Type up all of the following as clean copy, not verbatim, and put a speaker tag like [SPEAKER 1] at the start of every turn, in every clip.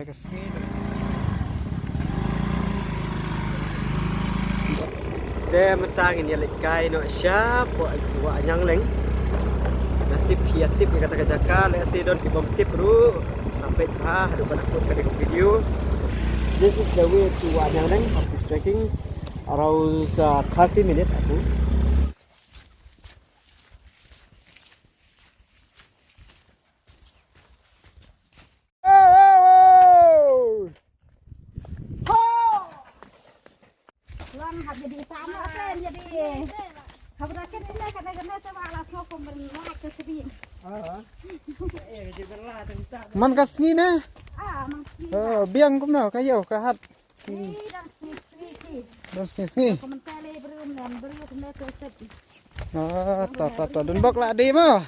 [SPEAKER 1] kesini.
[SPEAKER 2] Dia mentang ini lekai no siap buat nyang leng. Nanti via tip yang kata jaka lesi don di bom tip ru sampai ada pada aku video. This is the way to Wanyang Leng after trekking around 30 minutes aku.
[SPEAKER 3] Jadi sama kan jadi habis ini kadang-kadang coba alas mau pemberenang ke sini.
[SPEAKER 1] Man kasni na.
[SPEAKER 3] Masih.
[SPEAKER 1] Biang kum na kayo kahat.
[SPEAKER 3] Dan
[SPEAKER 1] Sini.
[SPEAKER 3] komentari belum dan belum kena tutup.
[SPEAKER 1] Ta. Dun bak la di mo.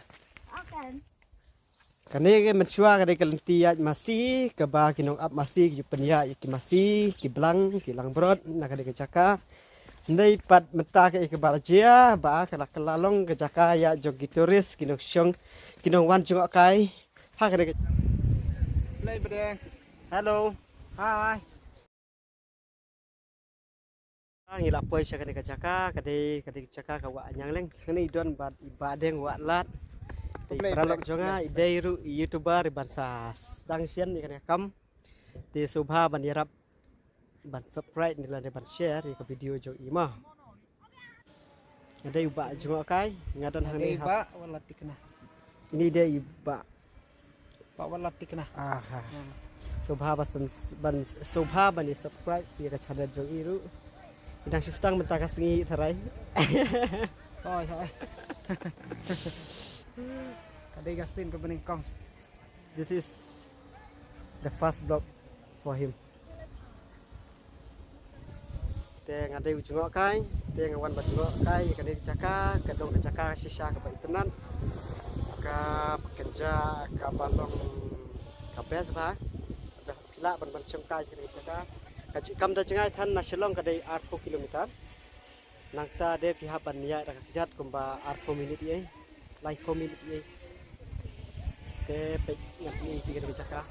[SPEAKER 3] Akan.
[SPEAKER 2] Kani mensua kani kelentiat masih keba kinong up masih ki penya ki masih ki belang brod nak kani kecaka. Ndai pat menta ke barjia ba kala kelalong kecaka ya jogi turis kinong syong kinong wan jungok kai. Ha kani.
[SPEAKER 1] Play bedeng.
[SPEAKER 2] Hello.
[SPEAKER 1] Hai.
[SPEAKER 2] Ngila poi sya kani kecaka kadi kecaka ka wa nyang leng kani don bad ibadeng wa lat. Peralok jonga ideiru youtuber bansa dang sian ni kan kam ti subha ban yarap ban subscribe ni lan ban share ni ke video jo ima ada uba jonga kai ngadon hang ni
[SPEAKER 1] Iba walat dikena.
[SPEAKER 2] ini dia uba
[SPEAKER 1] Pak walat dikena.
[SPEAKER 2] aha subha ban subha ban subscribe si ka channel jo iru idang sustang mentakas ngi tharai
[SPEAKER 1] Thôi. Kadai gasin ke bening kong.
[SPEAKER 2] this is the first vlog for him te ngadai ujungok kai te ngawan bajungok kai kadai caka kadong caka sisa ke internet ka pekerja ka balong ka bes ba dah pila ban semkai kadai caka kaci kam da cengai than na selong kadai 8 kilometer nangta de pihak ban ya dak jat kumba 8 minit ye like 4 minit ye te pe nak ni tiga kadai caka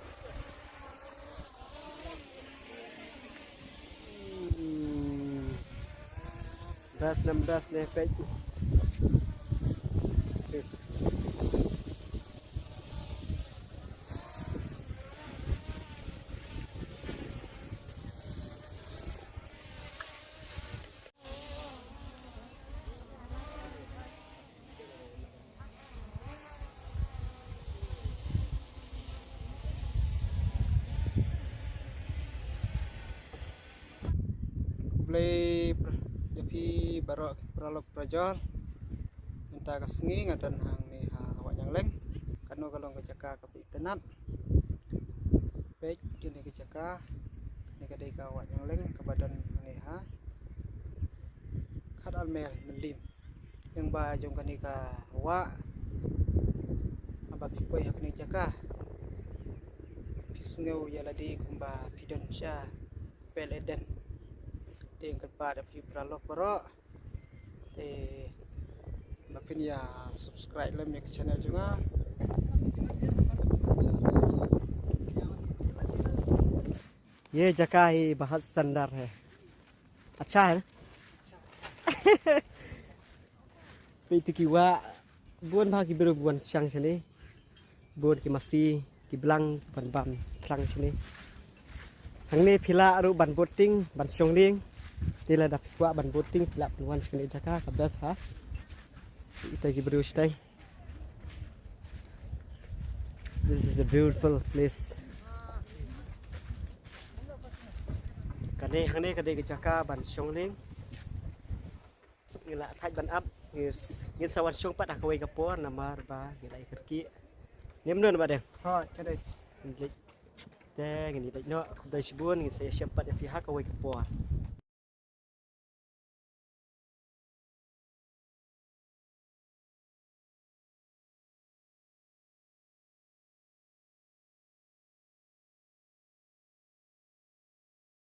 [SPEAKER 2] das 16 ne pe
[SPEAKER 1] Play Japi barok peralok projol. Minta kesni ngadan hang ni Wanyang Leng. Kanu kalong kecaka ke internet. Page kini kecaka. Ni kadai ka Wanyang Leng ke badan ni Khat almel mendim. Yang ba jong kani ka wa aba pipoi hakni caka. Fisngeu yaladi kumba pidon sya pel eden. Ting kepada pi pralok bro te makin ya subscribe lem ke channel juga
[SPEAKER 2] ये जगह ही बहुत सुंदर है अच्छा है itu kiwa buan bagi beru buan siang sini buan ki masih ki belang ban bam plang sini hang ni pila ru ban boting ban siong ding tila dak kuat ban boting pila penuan sekali jaka kabas ha kita ki beru stay this is a beautiful place kade hang ni kade ki jaka ban siong ding ngila thaj ban up ngin sawan siong pat akawai kapor namar ba ngila ikerki nem non ba deh
[SPEAKER 1] thôi cái đây
[SPEAKER 2] te ngini dai no kudai sibun ngin saya siap pat ya pihak akawai kapor